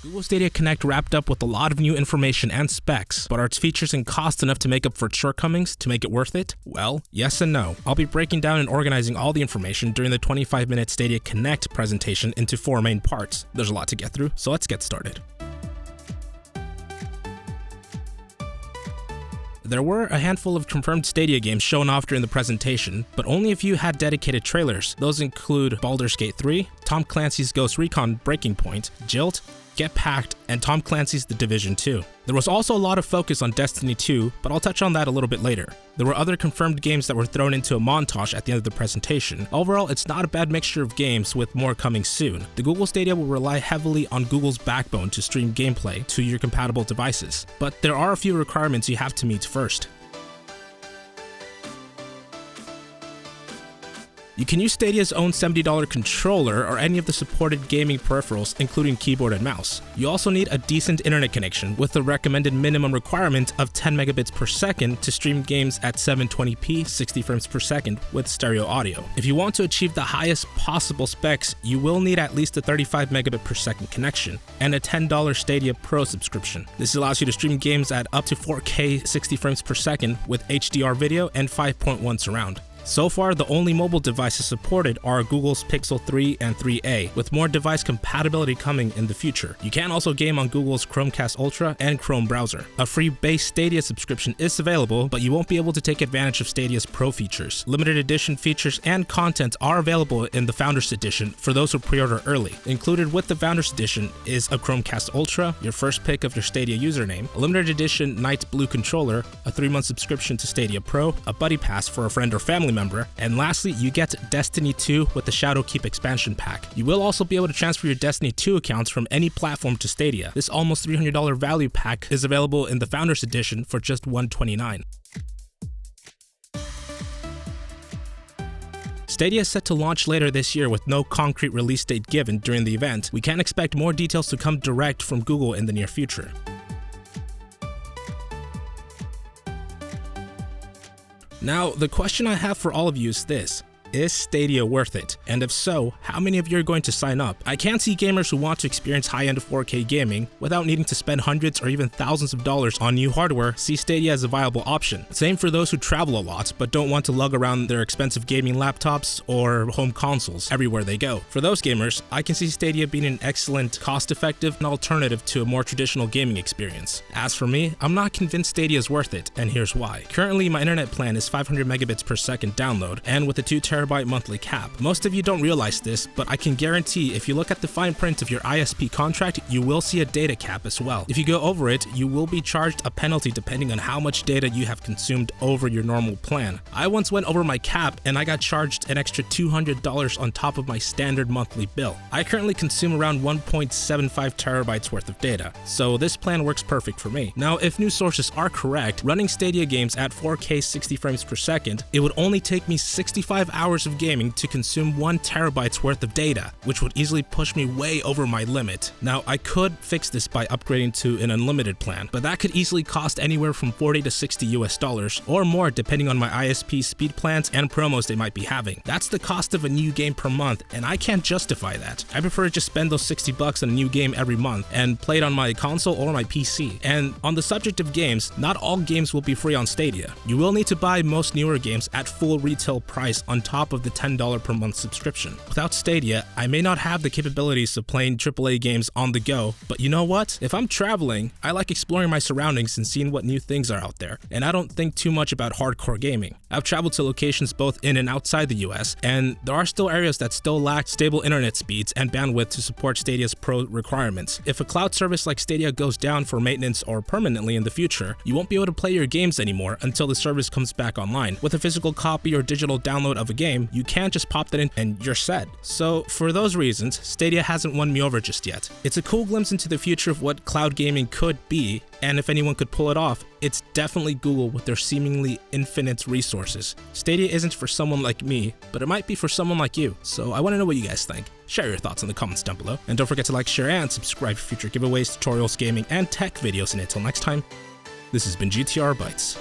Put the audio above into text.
Google Stadia Connect wrapped up with a lot of new information and specs, but are its features and cost enough to make up for its shortcomings to make it worth it? Well, yes and no. I'll be breaking down and organizing all the information during the 25-minute Stadia Connect presentation into 4 main parts. There's a lot to get through, so let's get started. There were a handful of confirmed Stadia games shown off during the presentation, but only a few had dedicated trailers. Those include Baldur's Gate 3, Tom Clancy's Ghost Recon Breaking Point, Jilt, Get Packed, and Tom Clancy's The Division 2. There was also a lot of focus on Destiny 2, but I'll touch on that a little bit later. There were other confirmed games that were thrown into a montage at the end of the presentation. Overall, it's not a bad mixture of games, with more coming soon. The Google Stadia will rely heavily on Google's backbone to stream gameplay to your compatible devices, but there are a few requirements you have to meet first. You can use Stadia's own $70 controller or any of the supported gaming peripherals, including keyboard and mouse. You also need a decent internet connection with the recommended minimum requirement of 10 megabits per second to stream games at 720p 60 frames per second with stereo audio. If you want to achieve the highest possible specs, you will need at least a 35 megabit per second connection and a $10 Stadia Pro subscription. This allows you to stream games at up to 4K 60 frames per second with HDR video and 5.1 surround. So far, the only mobile devices supported are Google's Pixel 3 and 3a, with more device compatibility coming in the future. You can also game on Google's Chromecast Ultra and Chrome browser. A free base Stadia subscription is available, but you won't be able to take advantage of Stadia's Pro features. Limited edition features and content are available in the Founders Edition for those who pre-order early. Included with the Founders Edition is a Chromecast Ultra, your first pick of your Stadia username, a limited edition Night Blue controller, a 3-month subscription to Stadia Pro, a buddy pass for a friend or family member, and lastly, you get Destiny 2 with the Shadowkeep expansion pack. You will also be able to transfer your Destiny 2 accounts from any platform to Stadia. This almost $300 value pack is available in the Founders Edition for just $129. Stadia is set to launch later this year with no concrete release date given during the event. We can expect more details to come direct from Google in the near future. Now, the question I have for all of you is this: is Stadia worth it? And if so, how many of you are going to sign up? I can see gamers who want to experience high-end 4K gaming without needing to spend hundreds or even thousands of dollars on new hardware see Stadia as a viable option. Same for those who travel a lot but don't want to lug around their expensive gaming laptops or home consoles everywhere they go. For those gamers, I can see Stadia being an excellent, cost-effective alternative to a more traditional gaming experience. As for me, I'm not convinced Stadia is worth it, and here's why. Currently, my internet plan is 500 megabits per second download, and with a 2 TB monthly cap. Most of you don't realize this, but I can guarantee if you look at the fine print of your ISP contract, you will see a data cap as well. If you go over it, you will be charged a penalty depending on how much data you have consumed over your normal plan. I once went over my cap and I got charged an extra $200 on top of my standard monthly bill. I currently consume around 1.75 terabytes worth of data, so this plan works perfect for me. Now, if news sources are correct, running Stadia games at 4K 60 frames per second, it would only take me 65 hours of gaming to consume 1 terabyte's worth of data, which would easily push me way over my limit. Now, I could fix this by upgrading to an unlimited plan, but that could easily cost anywhere from $40 to $60 or more depending on my ISP speed plans and promos they might be having. That's the cost of a new game per month, and I can't justify that. I prefer to just spend those $60 on a new game every month and play it on my console or my PC. And on the subject of games, not all games will be free on Stadia. You will need to buy most newer games at full retail price on top of the $10 per month subscription. Without Stadia, I may not have the capabilities of playing AAA games on the go, but you know what? If I'm traveling, I like exploring my surroundings and seeing what new things are out there, and I don't think too much about hardcore gaming. I've traveled to locations both in and outside the US, and there are still areas that still lack stable internet speeds and bandwidth to support Stadia's Pro requirements. If a cloud service like Stadia goes down for maintenance or permanently in the future, you won't be able to play your games anymore until the service comes back online. With a physical copy or digital download of a game, you can't just pop that in and you're set. So for those reasons, Stadia hasn't won me over just yet. It's a cool glimpse into the future of what cloud gaming could be, and if anyone could pull it off, it's definitely Google with their seemingly infinite resources. Stadia isn't for someone like me, but it might be for someone like you, so I want to know what you guys think. Share your thoughts in the comments down below, and don't forget to like, share, and subscribe for future giveaways, tutorials, gaming, and tech videos, and until next time, this has been GTRBytes.